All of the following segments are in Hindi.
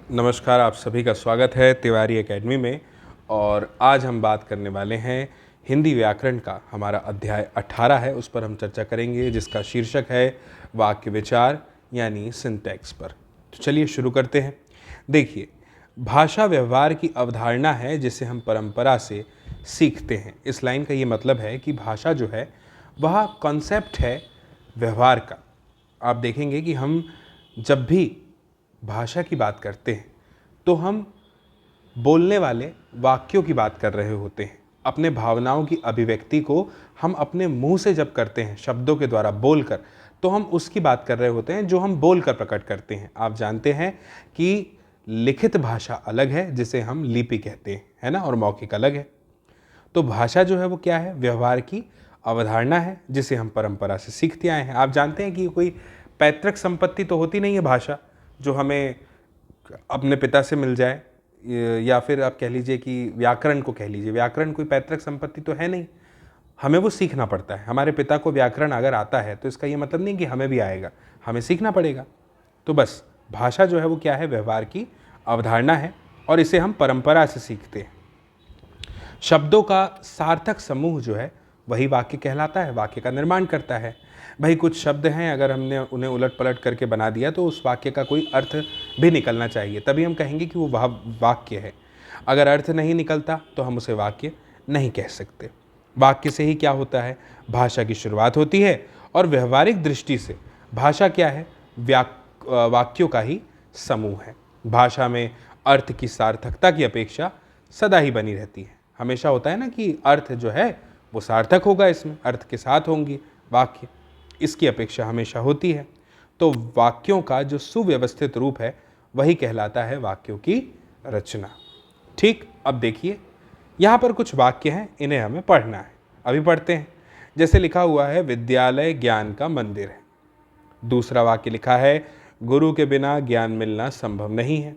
नमस्कार, आप सभी का स्वागत है तिवारी एकेडमी में। और आज हम बात करने वाले हैं हिंदी व्याकरण का। हमारा अध्याय 18 है, उस पर हम चर्चा करेंगे, जिसका शीर्षक है वाक्य विचार यानी सिंटैक्स पर। तो चलिए शुरू करते हैं। देखिए, भाषा व्यवहार की अवधारणा है जिसे हम परंपरा से सीखते हैं। इस लाइन का ये मतलब है कि भाषा जो है वह कॉन्सेप्ट है व्यवहार का। आप देखेंगे कि हम जब भी भाषा की बात करते हैं तो हम बोलने वाले वाक्यों की बात कर रहे होते हैं। अपने भावनाओं की अभिव्यक्ति को हम अपने मुंह से जब करते हैं, शब्दों के द्वारा बोलकर, तो हम उसकी बात कर रहे होते हैं जो हम बोलकर प्रकट करते हैं। आप जानते हैं कि लिखित भाषा अलग है, जिसे हम लिपि कहते हैं, है ना, और मौखिक अलग है। तो भाषा जो है वो क्या है? व्यवहार की अवधारणा है जिसे हम परंपरा से सीखते आए हैं। आप जानते हैं कि कोई पैतृक संपत्ति तो होती नहीं है भाषा, जो हमें अपने पिता से मिल जाए, या फिर आप कह लीजिए कि व्याकरण को कह लीजिए, व्याकरण कोई पैतृक संपत्ति तो है नहीं, हमें वो सीखना पड़ता है। हमारे पिता को व्याकरण अगर आता है तो इसका ये मतलब नहीं कि हमें भी आएगा, हमें सीखना पड़ेगा। तो बस भाषा जो है वो क्या है? व्यवहार की अवधारणा है, और इसे हम परंपरा से सीखते हैं। शब्दों का सार्थक समूह जो है वही वाक्य कहलाता है, वाक्य का निर्माण करता है। भाई कुछ शब्द हैं, अगर हमने उन्हें उलट पलट करके बना दिया तो उस वाक्य का कोई अर्थ भी निकलना चाहिए, तभी हम कहेंगे कि वो वाक्य है। अगर अर्थ नहीं निकलता तो हम उसे वाक्य नहीं कह सकते। वाक्य से ही क्या होता है? भाषा की शुरुआत होती है, और व्यवहारिक दृष्टि से भाषा क्या है? वाक्यों का ही समूह है। भाषा में अर्थ की सार्थकता की अपेक्षा सदा ही बनी रहती है। हमेशा होता है ना कि अर्थ जो है वो सार्थक होगा, इसमें अर्थ के साथ होंगी वाक्य, इसकी अपेक्षा हमेशा होती है। तो वाक्यों का जो सुव्यवस्थित रूप है वही कहलाता है वाक्यों की रचना। ठीक, अब देखिए यहाँ पर कुछ वाक्य हैं, इन्हें हमें पढ़ना है। अभी पढ़ते हैं। जैसे लिखा हुआ है, विद्यालय ज्ञान का मंदिर है। दूसरा वाक्य लिखा है, गुरु के बिना ज्ञान मिलना संभव नहीं है।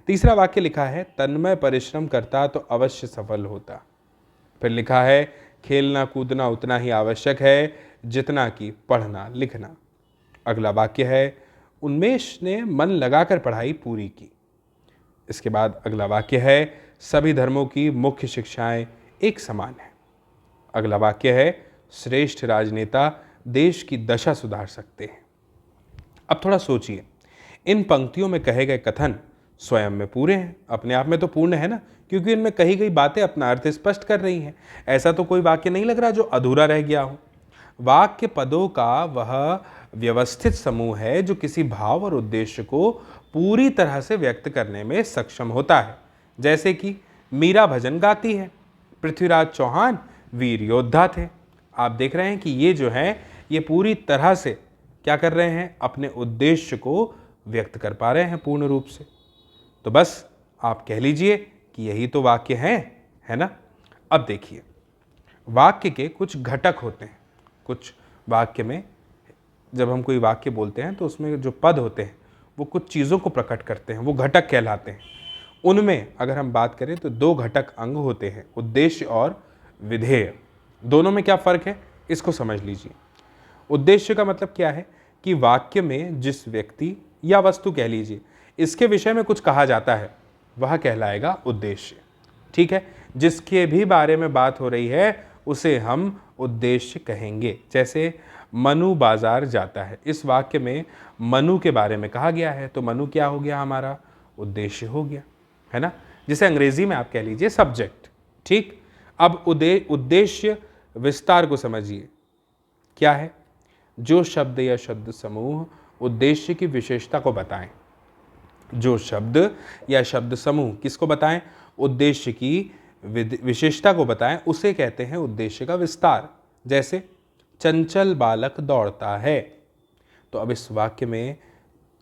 तीसरा वाक्य लिखा है, तन्मय परिश्रम करता तो अवश्य सफल होता। फिर लिखा है, खेलना कूदना उतना ही आवश्यक है जितना कि पढ़ना लिखना। अगला वाक्य है, उन्मेष ने मन लगाकर पढ़ाई पूरी की। इसके बाद अगला वाक्य है, सभी धर्मों की मुख्य शिक्षाएं एक समान है। अगला वाक्य है, श्रेष्ठ राजनेता देश की दशा सुधार सकते हैं। अब थोड़ा सोचिए, इन पंक्तियों में कहे गए कथन स्वयं में पूरे हैं, अपने आप में तो पूर्ण है ना, क्योंकि इनमें कही गई बातें अपना अर्थ स्पष्ट कर रही हैं। ऐसा तो कोई वाक्य नहीं लग रहा जो अधूरा रह गया हो। वाक्य पदों का वह व्यवस्थित समूह है जो किसी भाव और उद्देश्य को पूरी तरह से व्यक्त करने में सक्षम होता है। जैसे कि मीरा भजन गाती है, पृथ्वीराज चौहान वीर योद्धा थे। आप देख रहे हैं कि ये जो है ये पूरी तरह से क्या कर रहे हैं? अपने उद्देश्य को व्यक्त कर पा रहे हैं पूर्ण रूप से। तो बस आप कह लीजिए कि यही तो वाक्य हैं, है ना। अब देखिए, वाक्य के कुछ घटक होते हैं। कुछ वाक्य में जब हम कोई वाक्य बोलते हैं तो उसमें जो पद होते हैं वो कुछ चीज़ों को प्रकट करते हैं, वो घटक कहलाते हैं। उनमें अगर हम बात करें तो दो घटक अंग होते हैं, उद्देश्य और विधेय। दोनों में क्या फ़र्क है इसको समझ लीजिए। उद्देश्य का मतलब क्या है कि वाक्य में जिस व्यक्ति या वस्तु कह लीजिए इसके विषय में कुछ कहा जाता है वह कहलाएगा उद्देश्य। ठीक है, जिसके भी बारे में बात हो रही है उसे हम उद्देश्य कहेंगे। जैसे मनु बाजार जाता है, इस वाक्य में मनु के बारे में कहा गया है, तो मनु क्या हो गया? हमारा उद्देश्य हो गया, है ना। जिसे अंग्रेजी में आप कह लीजिए सब्जेक्ट। ठीक, अब उद्देश्य विस्तार को समझिए। क्या है? जो शब्द या शब्द समूह उद्देश्य की विशेषता को बताएं। जो शब्द या शब्द समूह किसको बताएं? उद्देश्य की विशेषता को बताएं, उसे कहते हैं उद्देश्य का विस्तार। जैसे चंचल बालक दौड़ता है, तो अब इस वाक्य में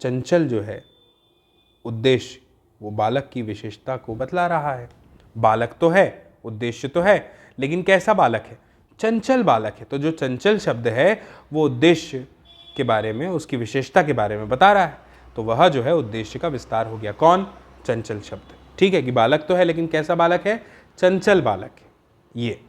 चंचल जो है उद्देश्य वो बालक की विशेषता को बतला रहा है। बालक तो है, उद्देश्य तो है, लेकिन कैसा बालक है? चंचल बालक है। तो जो चंचल शब्द है वो उद्देश्य के बारे में, उसकी विशेषता के बारे में बता रहा है, तो वह जो है उद्देश्य का विस्तार हो गया। कौन? चंचल शब्द। ठीक है कि बालक तो है लेकिन कैसा बालक है? चंचल बालक है ये।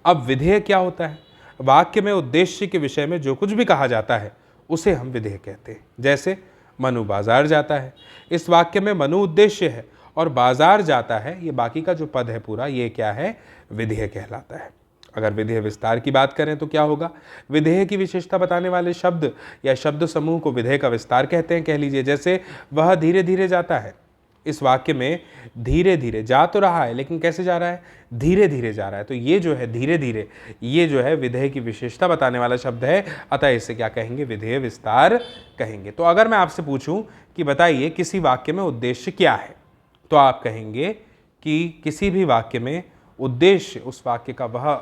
अब विधेय क्या होता है? वाक्य में उद्देश्य के विषय में जो कुछ भी कहा जाता है उसे हम विधेय कहते हैं। जैसे मनु बाजार जाता है। इस वाक्य में मनु उद्देश्य है और बाजार जाता है, ये बाकी का जो पद है पूरा, ये क्या है, विधेय कहलाता है। अगर विधेय विस्तार की बात करें तो क्या होगा, विधेय की विशेषता बताने वाले शब्द या शब्द समूह को विधेय का विस्तार कहते हैं। कह लीजिए जैसे वह धीरे धीरे जाता है, इस वाक्य में धीरे धीरे जा तो रहा है लेकिन कैसे जा रहा है, धीरे धीरे जा रहा है। तो ये जो है धीरे धीरे, ये जो है विधेय की विशेषता बताने वाला शब्द है, अतः इसे क्या कहेंगे, विधेय विस्तार कहेंगे। तो अगर मैं आपसे पूछूं कि बताइए किसी वाक्य में उद्देश्य क्या है, तो आप कहेंगे कि किसी भी वाक्य में उद्देश्य उस वाक्य का वह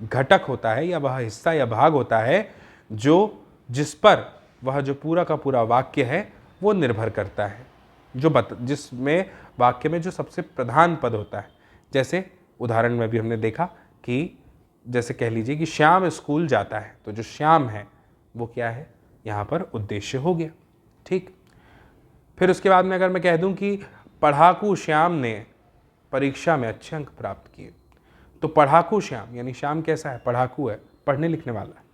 घटक होता है या वह हिस्सा या भाग होता है जो जिस पर वह जो पूरा का पूरा वाक्य है वो निर्भर करता है, जिसमें वाक्य में जो सबसे प्रधान पद होता है। जैसे उदाहरण में भी हमने देखा कि जैसे कह लीजिए कि श्याम स्कूल जाता है, तो जो श्याम है वो क्या है, यहाँ पर उद्देश्य हो गया। ठीक, फिर उसके बाद में अगर मैं कह दूं कि पढ़ाकू श्याम ने परीक्षा में अच्छे अंक प्राप्त किए, तो पढ़ाकू श्याम यानी श्याम कैसा है, पढ़ाकू है, पढ़ने लिखने वाला है,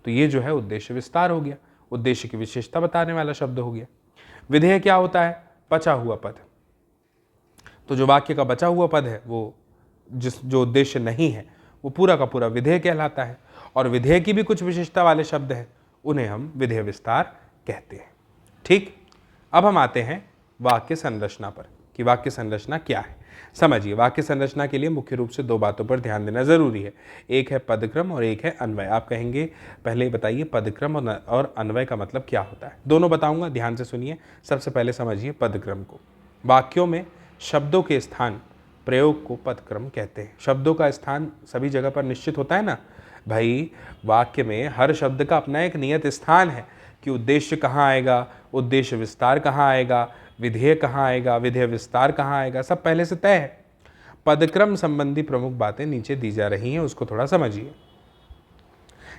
तो ये जो है उद्देश्य विस्तार हो गया, उद्देश्य की विशेषता बताने वाला शब्द हो गया। विधेय क्या होता है, बचा हुआ पद। तो जो वाक्य का बचा हुआ पद है वो जो उद्देश्य नहीं है वो पूरा का पूरा विधेय कहलाता है। और विधेय की भी कुछ विशेषता वाले शब्द हैं, उन्हें हम विधेय विस्तार कहते हैं। ठीक, अब हम आते हैं वाक्य संरचना पर कि वाक्य संरचना क्या है। समझिए, वाक्य संरचना के लिए मुख्य रूप से दो बातों पर ध्यान देना जरूरी है, एक है पदक्रम और एक है अन्वय। आप कहेंगे पहले बताइए पदक्रम और अन्वय का मतलब क्या होता है, दोनों बताऊंगा, ध्यान से सुनिए। सबसे पहले समझिए पदक्रम को। वाक्यों में शब्दों के स्थान प्रयोग को पदक्रम कहते हैं। शब्दों का स्थान सभी जगह पर निश्चित होता है ना भाई, वाक्य में हर शब्द का अपना एक नियत स्थान है कि उद्देश्य कहाँ आएगा, उद्देश्य विस्तार कहाँ आएगा, विधेय कहाँ आएगा, विधेय विस्तार कहाँ आएगा, सब पहले से तय है। पदक्रम संबंधी प्रमुख बातें नीचे दी जा रही हैं, उसको थोड़ा समझिए।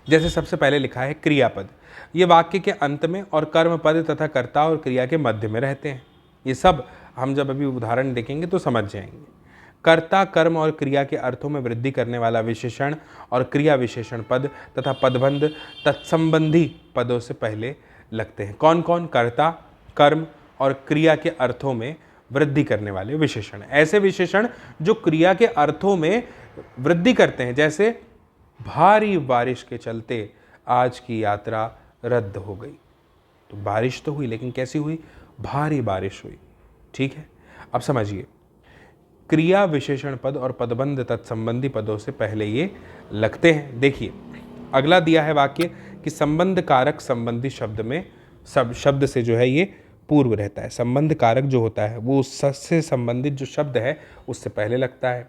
जैसे सबसे पहले लिखा है क्रियापद, ये वाक्य के अंत में और कर्म पद तथा कर्ता और क्रिया के मध्य में रहते हैं। ये सब हम जब अभी उदाहरण देखेंगे तो समझ जाएंगे। कर्ता, कर्म और क्रिया के अर्थों में वृद्धि करने वाला विशेषण और क्रिया विशेषण पद तथा पदबंध तत्संबंधी पदों से पहले लगते हैं। कौन कौन, कर्ता, कर्म और क्रिया के अर्थों में वृद्धि करने वाले विशेषण, ऐसे विशेषण जो क्रिया के अर्थों में वृद्धि करते हैं। जैसे भारी बारिश के चलते आज की यात्रा रद्द हो गई, तो बारिश तो हुई लेकिन कैसी हुई, भारी बारिश हुई। ठीक है, अब समझिए, क्रिया विशेषण पद और पदबंध तत्संबंधी पदों से पहले ये लगते हैं। देखिए अगला दिया है वाक्य कि संबंध कारक संबंधी शब्द में सब शब्द से जो है ये पूर्व रहता है। संबंध कारक जो होता है वो उससे संबंधित जो शब्द है उससे पहले लगता है।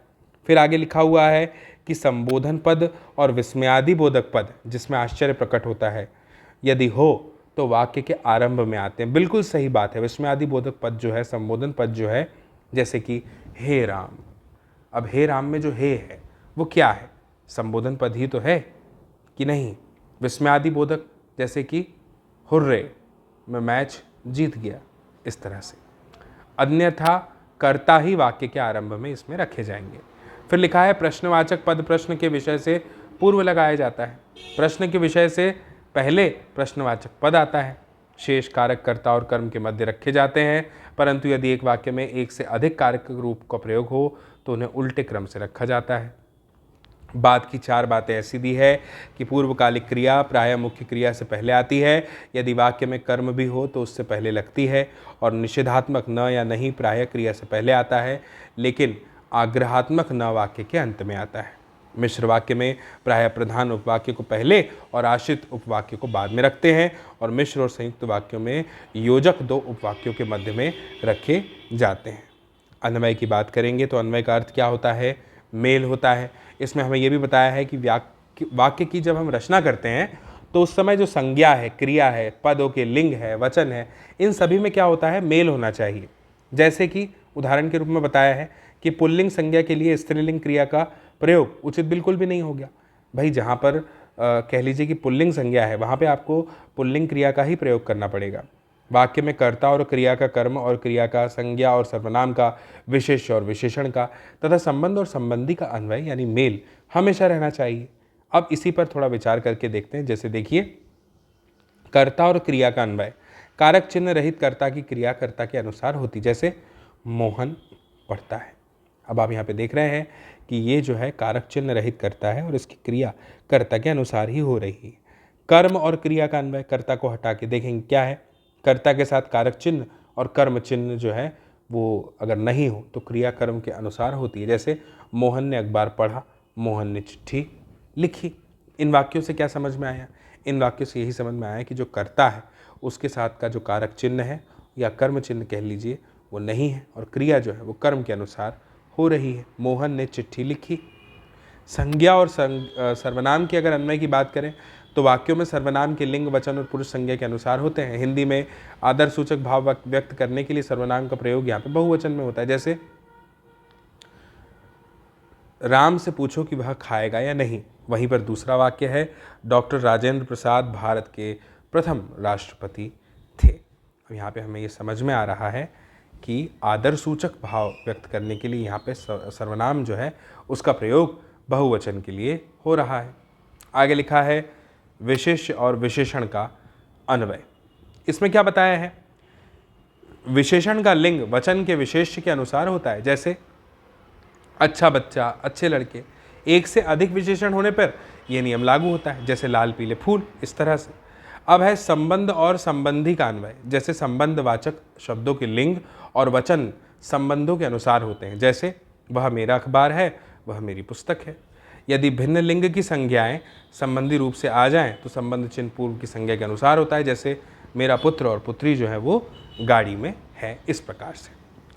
फिर आगे लिखा हुआ है कि संबोधन पद और विस्मयादि बोधक पद जिसमें आश्चर्य प्रकट होता है यदि हो तो वाक्य के आरंभ में आते हैं। बिल्कुल सही बात है, विस्मयादि बोधक पद जो है, संबोधन पद जो है, जैसे कि हे राम। अब हे राम में जो हे है वो क्या है, संबोधन पद ही तो है कि नहीं। विस्मयादि बोधक जैसे कि हुर्रे, मैं मैच जीत गया, इस तरह से। अन्यथा कर्ता ही वाक्य के आरंभ में इसमें रखे जाएंगे। फिर लिखा है प्रश्नवाचक पद प्रश्न के विषय से पूर्व लगाया जाता है। प्रश्न के विषय से पहले प्रश्नवाचक पद आता है। शेष कारक कर्ता और कर्म के मध्य रखे जाते हैं, परंतु यदि एक वाक्य में एक से अधिक कारक रूप का प्रयोग हो तो उन्हें उल्टे क्रम से रखा जाता है। बात की चार बातें ऐसी दी है कि पूर्वकालिक क्रिया प्रायः मुख्य क्रिया से पहले आती है, यदि वाक्य में कर्म भी हो तो उससे पहले लगती है, और निषेधात्मक न या नहीं प्रायः क्रिया से पहले आता है, लेकिन आग्रहात्मक न वाक्य के अंत में आता है। मिश्र वाक्य में प्रायः प्रधान उपवाक्य को पहले और आश्रित उपवाक्य को बाद में रखते हैं, और मिश्र और संयुक्त वाक्यों में योजक दो उपवाक्यों के मध्य में रखे जाते हैं। अन्वय की बात करेंगे तो अन्वय का अर्थ क्या होता है, मेल होता है। इसमें हमें यह भी बताया है कि वाक्य की जब हम रचना करते हैं तो उस समय जो संज्ञा है, क्रिया है, पदों के लिंग है, वचन है, इन सभी में क्या होता है, मेल होना चाहिए। जैसे कि उदाहरण के रूप में बताया है कि पुल्लिंग संज्ञा के लिए स्त्रीलिंग क्रिया का प्रयोग उचित बिल्कुल भी नहीं हो गया। भाई जहाँ पर कह लीजिए कि पुल्लिंग संज्ञा है वहाँ पे आपको पुल्लिंग क्रिया का ही प्रयोग करना पड़ेगा। वाक्य में कर्ता और क्रिया का, कर्म और क्रिया का, संज्ञा और सर्वनाम का, विशेष और विशेषण का तथा संबंध और संबंधी का अन्वय यानी मेल हमेशा रहना चाहिए। अब इसी पर थोड़ा विचार करके देखते हैं। जैसे देखिए कर्ता और क्रिया का अन्वय, कारक चिन्ह रहित कर्ता की क्रिया कर्ता के अनुसार होती, जैसे मोहन पढ़ता है। अब आप यहाँ पे देख रहे हैं कि ये जो है कारक चिन्ह रहित कर्ता है और इसकी क्रिया कर्ता के अनुसार ही हो रही है। कर्म और क्रिया का अन्वय, कर्ता को हटा के देखेंगे क्या है, कर्ता के साथ कारक चिन्ह और कर्म चिन्ह जो है वो अगर नहीं हो तो क्रिया कर्म के अनुसार होती है। जैसे मोहन ने अखबार पढ़ा, मोहन ने चिट्ठी लिखी। इन वाक्यों से क्या समझ में आया? इन वाक्यों से यही समझ में आया कि जो कर्ता है उसके साथ का जो कारक चिन्ह है या कर्म चिन्ह कह लीजिए वो नहीं है और क्रिया जो है वो कर्म के अनुसार हो रही है। मोहन ने चिट्ठी लिखी। संज्ञा और सर्वनाम की अगर अन्वय की बात करें तो वाक्यों में सर्वनाम के लिंग, वचन और पुरुष संज्ञा के अनुसार होते हैं। हिंदी में आदर सूचक भाव व्यक्त करने के लिए सर्वनाम का प्रयोग यहाँ पे बहुवचन में होता है। जैसे राम से पूछो कि वह खाएगा या नहीं। वहीं पर दूसरा वाक्य है, डॉक्टर राजेंद्र प्रसाद भारत के प्रथम राष्ट्रपति थे। अब यहाँ पे हमें ये समझ में आ रहा है कि आदर सूचक भाव व्यक्त करने के लिए यहाँ पे सर्वनाम जो है उसका प्रयोग बहुवचन के लिए हो रहा है। आगे लिखा है विशेष्य और विशेषण का अन्वय। इसमें क्या बताया है? विशेषण का लिंग वचन के विशेष्य के अनुसार होता है। जैसे अच्छा बच्चा, अच्छे लड़के। एक से अधिक विशेषण होने पर यह नियम लागू होता है, जैसे लाल पीले फूल, इस तरह से। अब है संबंध और संबंधी का अन्वय। जैसे संबंधवाचक शब्दों के लिंग और वचन संबंधों के अनुसार होते हैं। जैसे वह मेरा अखबार है, वह मेरी पुस्तक है। यदि भिन्न लिंग की संज्ञाएं संबंधी रूप से आ जाएं तो संबंध चिन्ह पूर्व की संज्ञा के अनुसार होता है। जैसे मेरा पुत्र और पुत्री जो है वो गाड़ी में है, इस प्रकार से।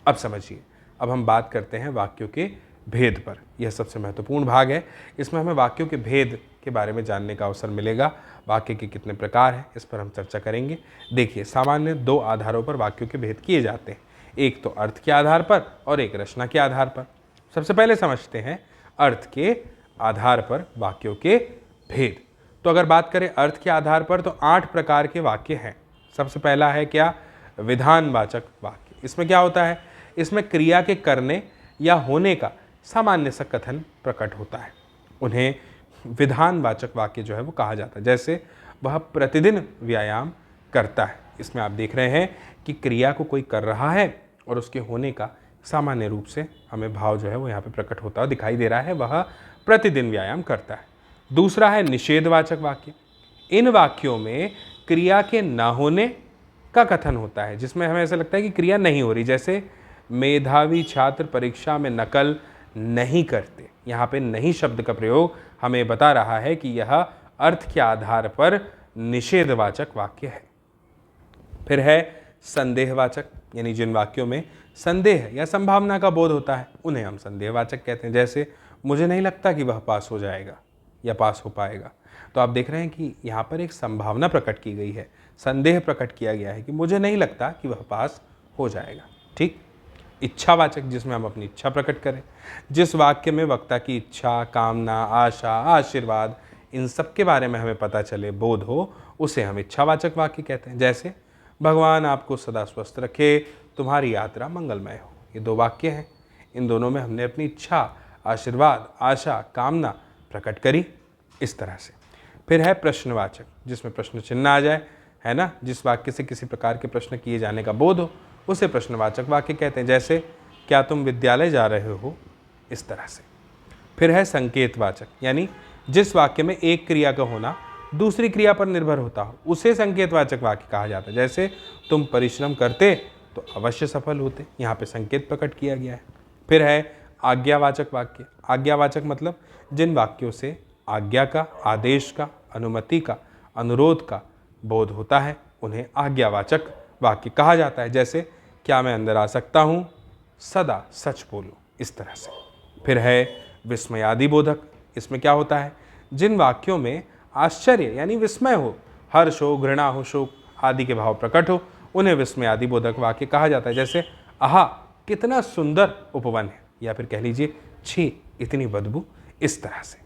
अब समझिए, अब हम बात करते हैं वाक्यों के भेद पर। यह सबसे महत्वपूर्ण भाग है। इसमें हमें वाक्यों के भेद के बारे में जानने का अवसर मिलेगा। वाक्य के कितने प्रकार हैं इस पर हम चर्चा करेंगे। देखिए, सामान्य दो आधारों पर वाक्यों के भेद किए जाते हैं, एक तो अर्थ के आधार पर और एक रचना के आधार पर। सबसे पहले समझते हैं अर्थ के आधार पर वाक्यों के भेद। तो अगर बात करें अर्थ के आधार पर तो 8 प्रकार के वाक्य हैं। सबसे पहला है क्या? विधानवाचक वाक्य। इसमें क्या होता है? इसमें क्रिया के करने या होने का सामान्य सा कथन प्रकट होता है। उन्हें विधानवाचक वाक्य जो है वो कहा जाता है। जैसे वह प्रतिदिन व्यायाम करता है। इसमें आप देख रहे हैं कि क्रिया को कोई कर रहा है और उसके होने का सामान्य रूप से हमें भाव जो है वो यहाँ पे प्रकट होता हुआ दिखाई दे रहा है, वह प्रतिदिन व्यायाम करता है। दूसरा है निषेधवाचक वाक्य। इन वाक्यों में क्रिया के न होने का कथन होता है, जिसमें हमें ऐसा लगता है कि क्रिया नहीं हो रही। जैसे मेधावी छात्र परीक्षा में नकल नहीं करते। यहाँ पे नहीं शब्द का प्रयोग हमें बता रहा है कि यह अर्थ के आधार पर निषेधवाचक वाक्य है। फिर है संदेहवाचक, यानी जिन वाक्यों में संदेह या संभावना का बोध होता है उन्हें हम संदेहवाचक कहते हैं। जैसे मुझे नहीं लगता कि वह पास हो जाएगा या पास हो पाएगा। तो आप देख रहे हैं कि यहाँ पर एक संभावना प्रकट की गई है, संदेह प्रकट किया गया है कि मुझे नहीं लगता कि वह पास हो जाएगा। ठीक। इच्छावाचक, जिसमें हम अपनी इच्छा प्रकट करें। जिस वाक्य में वक्ता की इच्छा, कामना, आशा, आशीर्वाद, इन सब के बारे में हमें पता चले, बोध हो, उसे हम इच्छावाचक वाक्य कहते हैं। जैसे भगवान आपको सदा स्वस्थ रखे, तुम्हारी यात्रा मंगलमय हो। ये दो वाक्य हैं। इन दोनों में हमने अपनी इच्छा, आशीर्वाद, आशा, कामना प्रकट करी, इस तरह से। फिर है प्रश्नवाचक, जिसमें प्रश्न चिन्ह आ जाए, है ना। जिस वाक्य से किसी प्रकार के प्रश्न किए जाने का बोध हो उसे प्रश्नवाचक वाक्य कहते हैं। जैसे क्या तुम विद्यालय जा रहे हो, इस तरह से। फिर है संकेतवाचक, यानी जिस वाक्य में एक क्रिया का होना दूसरी क्रिया पर निर्भर होता हो उसे संकेतवाचक वाक्य कहा जाता है। जैसे तुम परिश्रम करते तो अवश्य सफल होते, यहाँ पे संकेत प्रकट किया गया है। फिर है आज्ञावाचक वाक्य। आज्ञावाचक मतलब जिन वाक्यों से आज्ञा का, आदेश का, अनुमति का, अनुरोध का बोध होता है उन्हें आज्ञावाचक वाक्य कहा जाता है। जैसे क्या मैं अंदर आ सकता हूँ, सदा सच बोलो, इस तरह से। फिर है विस्मयादि बोधक। इसमें क्या होता है? जिन वाक्यों में आश्चर्य यानी विस्मय हो, हर्ष हो, घृणा हो, शोक आदि के भाव प्रकट हो, उन्हें विस्मयादि बोधक वाक्य कहा जाता है। जैसे आहा कितना सुंदर उपवन है, या फिर कह लीजिए छी इतनी बदबू, इस तरह से।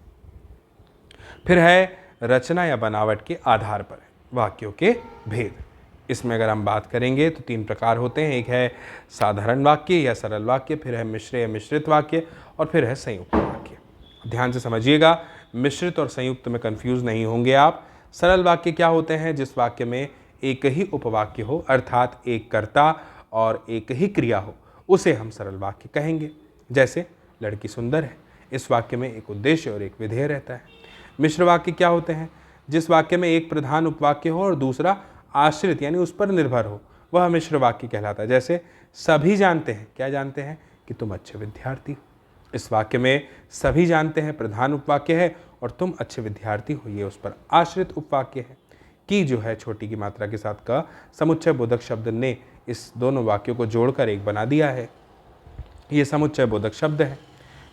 फिर है रचना या बनावट के आधार पर वाक्यों के भेद। इसमें अगर हम बात करेंगे तो 3 प्रकार होते हैं। एक है साधारण वाक्य या सरल वाक्य, फिर है मिश्र या मिश्रित वाक्य, और फिर है संयुक्त वाक्य। ध्यान से समझिएगा, मिश्रित और संयुक्त में कंफ्यूज नहीं होंगे आप। सरल वाक्य क्या होते हैं? जिस वाक्य में एक ही उपवाक्य हो, अर्थात एक कर्ता और एक ही क्रिया हो, उसे हम सरल वाक्य कहेंगे। जैसे लड़की सुंदर है, इस वाक्य में एक उद्देश्य और एक विधेय रहता है। मिश्र वाक्य क्या होते हैं? जिस वाक्य में एक प्रधान उपवाक्य हो और दूसरा आश्रित यानी उस पर निर्भर हो, वह मिश्र वाक्य कहलाता है। जैसे सभी जानते हैं, क्या जानते हैं? कि तुम अच्छे विद्यार्थी हो। इस वाक्य में सभी जानते हैं प्रधान उपवाक्य है और तुम अच्छे विद्यार्थी हो ये उस पर आश्रित उपवाक्य है। कि जो है छोटी की मात्रा के साथ का समुच्चय बोधक शब्द ने इस दोनों वाक्यों को जोड़कर एक बना दिया है, ये समुच्चय बोधक शब्द है।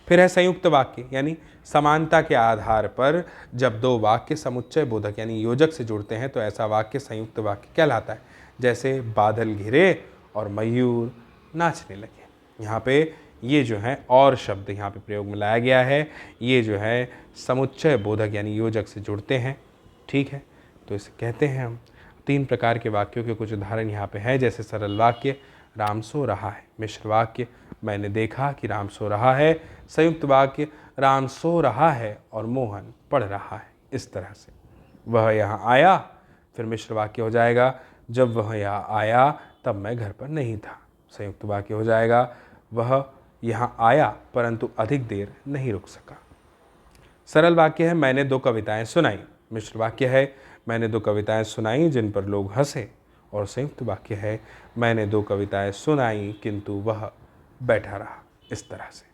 फिर है संयुक्त वाक्य, यानी समानता के आधार पर जब दो वाक्य समुच्चय बोधक यानी योजक से जुड़ते हैं तो ऐसा वाक्य संयुक्त वाक्य कहलाता है। जैसे बादल घिरे और मयूर नाचने लगे। यहाँ पे ये जो है और शब्द यहाँ पे प्रयोग में लाया गया है, ये जो है समुच्चय बोधक यानी योजक से जुड़ते हैं। ठीक है, तो इसे कहते हैं हम। 3 प्रकार के वाक्यों के कुछ उदाहरण यहाँ पे है, जैसे सरल वाक्य राम सो रहा है, मिश्र वाक्य मैंने देखा कि राम सो रहा है, संयुक्त वाक्य राम सो रहा है और मोहन पढ़ रहा है। इस तरह से वह यहाँ आया, फिर मिश्र वाक्य हो जाएगा जब वह यहाँ आया तब मैं घर पर नहीं था। संयुक्त वाक्य हो जाएगा वह यहाँ आया परंतु अधिक देर नहीं रुक सका। सरल वाक्य है मैंने 2 कविताएं सुनाई, मिश्र वाक्य है मैंने 2 कविताएं सुनाई जिन पर लोग हंसे, और संयुक्त वाक्य है मैंने 2 कविताएं सुनाई किंतु वह बैठा रहा। इस तरह से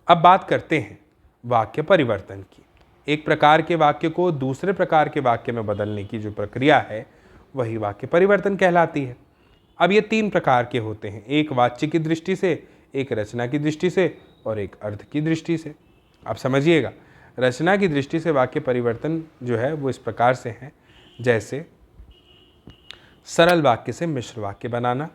अब बात करते हैं वाक्य परिवर्तन की। एक प्रकार के वाक्य को दूसरे प्रकार के वाक्य में बदलने की जो प्रक्रिया है वही वाक्य परिवर्तन कहलाती है। अब ये 3 प्रकार के होते हैं, एक वाच्य की दृष्टि से, एक रचना की दृष्टि से और एक अर्थ की दृष्टि से। आप समझिएगा, रचना की दृष्टि से वाक्य परिवर्तन जो है वो इस प्रकार से है, जैसे सरल वाक्य से मिश्र वाक्य बनाना,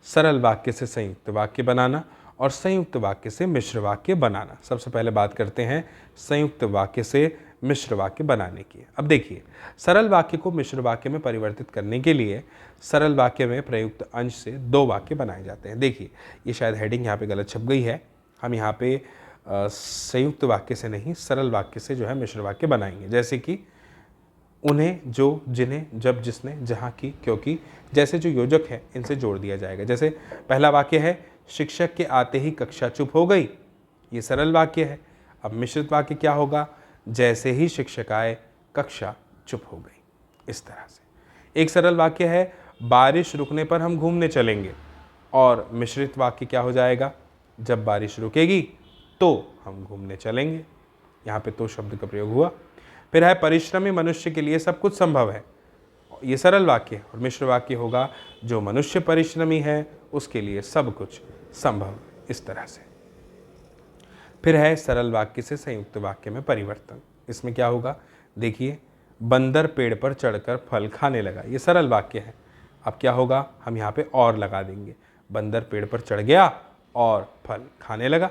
सरल वाक्य से संयुक्त वाक्य बनाना और संयुक्त वाक्य से मिश्र वाक्य बनाना। सबसे पहले बात करते हैं संयुक्त वाक्य से मिश्र वाक्य बनाने की। अब देखिए, सरल वाक्य को मिश्र वाक्य में परिवर्तित करने के लिए सरल वाक्य में प्रयुक्त अंश से 2 वाक्य बनाए जाते हैं। देखिए, ये शायद हेडिंग यहाँ पे गलत छप गई है, हम यहाँ पे संयुक्त वाक्य से नहीं सरल वाक्य से जो है मिश्र वाक्य बनाएंगे। जैसे कि उन्हें, जो, जिन्हें, जब, जिसने, जहाँ की, क्योंकि जैसे जो योजक है इनसे जोड़ दिया जाएगा। जैसे पहला वाक्य है शिक्षक के आते ही कक्षा चुप हो गई, ये सरल वाक्य है। अब मिश्रित वाक्य क्या होगा? जैसे ही शिक्षक आए कक्षा चुप हो गई। इस तरह से एक सरल वाक्य है बारिश रुकने पर हम घूमने चलेंगे, और मिश्रित वाक्य क्या हो जाएगा? जब बारिश रुकेगी तो हम घूमने चलेंगे। यहाँ पे तो शब्द का प्रयोग हुआ। फिर है परिश्रमी मनुष्य के लिए सब कुछ संभव है, ये सरल वाक्य है। और मिश्र वाक्य होगा जो मनुष्य परिश्रमी है उसके लिए सब कुछ संभव। इस तरह से फिर है सरल वाक्य से संयुक्त वाक्य में परिवर्तन। इसमें क्या होगा? देखिए, बंदर पेड़ पर चढ़कर फल खाने लगा, ये सरल वाक्य है। अब क्या होगा? हम यहाँ पे और लगा देंगे, बंदर पेड़ पर चढ़ गया और फल खाने लगा।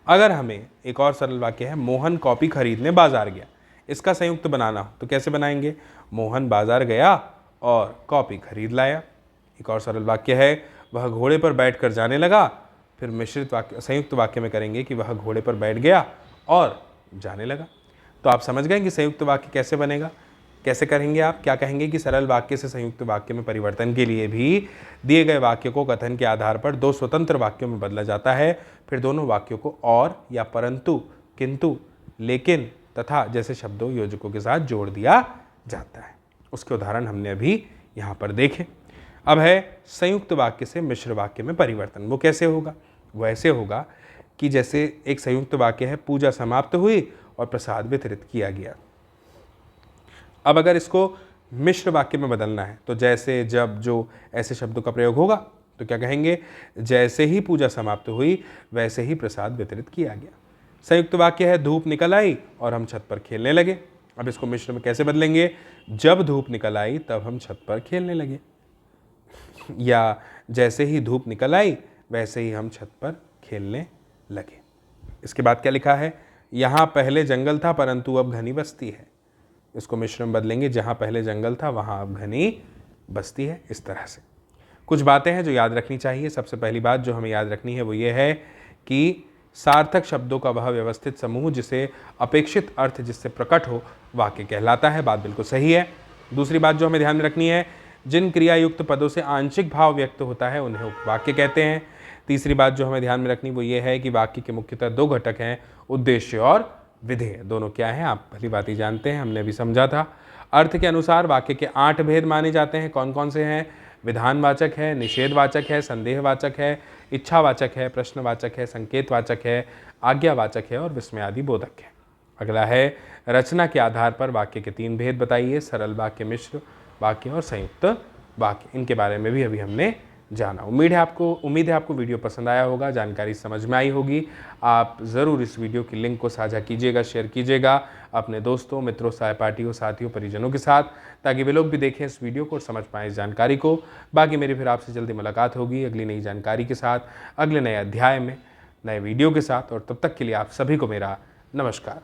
अगर हमें एक और सरल वाक्य है मोहन कॉपी खरीदने बाजार गया, इसका संयुक्त बनाना हो तो कैसे बनाएंगे? मोहन बाजार गया और कॉपी खरीद लाया। एक और सरल वाक्य है वह घोड़े पर बैठकर जाने लगा, फिर मिश्रित वाक्य संयुक्त वाक्य में करेंगे कि वह घोड़े पर बैठ गया और जाने लगा। तो आप समझ गए कि संयुक्त वाक्य कैसे बनेगा, कैसे करेंगे आप? क्या कहेंगे कि सरल वाक्य से संयुक्त वाक्य में परिवर्तन के लिए भी दिए गए वाक्य को कथन के आधार पर 2 स्वतंत्र वाक्यों में बदला जाता है। फिर दोनों वाक्यों को और या परंतु, किंतु, लेकिन, तथा जैसे शब्दों योजकों के साथ जोड़ दिया जाता है। उसके उदाहरण हमने अभी यहाँ पर देखे। अब है संयुक्त वाक्य से मिश्र वाक्य में परिवर्तन। वो कैसे होगा? वो ऐसे होगा कि जैसे एक संयुक्त वाक्य है पूजा समाप्त हुई और प्रसाद वितरित किया गया। अब अगर इसको मिश्र वाक्य में बदलना है तो जैसे, जब, जो, ऐसे शब्दों का प्रयोग होगा तो क्या कहेंगे? जैसे ही पूजा समाप्त हुई वैसे ही प्रसाद वितरित किया गया। संयुक्त वाक्य है धूप निकल आई और हम छत पर खेलने लगे। अब इसको मिश्र में कैसे बदलेंगे? जब धूप निकल आई तब हम छत पर खेलने लगे, या जैसे ही धूप निकल आई वैसे ही हम छत पर खेलने लगे। इसके बाद क्या लिखा है? यहाँ पहले जंगल था परंतु अब घनी बस्ती है। इसको मिश्र में बदलेंगे, जहाँ पहले जंगल था वहाँ अब घनी बस्ती है। इस तरह से कुछ बातें हैं जो याद रखनी चाहिए। सबसे पहली बात जो हमें याद रखनी है वो ये है कि सार्थक शब्दों का वह व्यवस्थित समूह जिसे अपेक्षित अर्थ जिससे प्रकट हो वाक्य कहलाता है। बात बिल्कुल सही है। दूसरी बात जो हमें ध्यान में रखनी है, जिन क्रियायुक्त पदों से आंशिक भाव व्यक्त होता है उन्हें उपवाक्य कहते हैं। तीसरी बात जो हमें ध्यान में रखनी वो ये है कि वाक्य के मुख्यतः दो घटक हैं, उद्देश्य और विधेय। दोनों क्या हैं आप भली भांति जानते हैं, हमने भी समझा था। अर्थ के अनुसार वाक्य के 8 भेद माने जाते हैं। कौन कौन से हैं? विधानवाचक है, निषेधवाचक है, संदेहवाचक है, इच्छावाचक है, प्रश्नवाचक है, संकेतवाचक है, आज्ञावाचक है और विस्मयादि बोधक है। अगला है रचना के आधार पर वाक्य के 3 भेद बताइए, सरल वाक्य, मिश्र वाक्य और संयुक्त वाक्य। इनके बारे में भी अभी हमने जाना। उम्मीद है आपको वीडियो पसंद आया होगा, जानकारी समझ में आई होगी। आप ज़रूर इस वीडियो की लिंक को साझा कीजिएगा, शेयर कीजिएगा अपने दोस्तों, मित्रों, सहपाठियों, साथियों, परिजनों के साथ, ताकि वे लोग भी देखें इस वीडियो को और समझ पाएँ इस जानकारी को। बाकी मेरी फिर आपसे जल्दी मुलाकात होगी अगली नई जानकारी के साथ, अगले नए अध्याय में, नए वीडियो के साथ। और तब तक के लिए आप सभी को मेरा नमस्कार।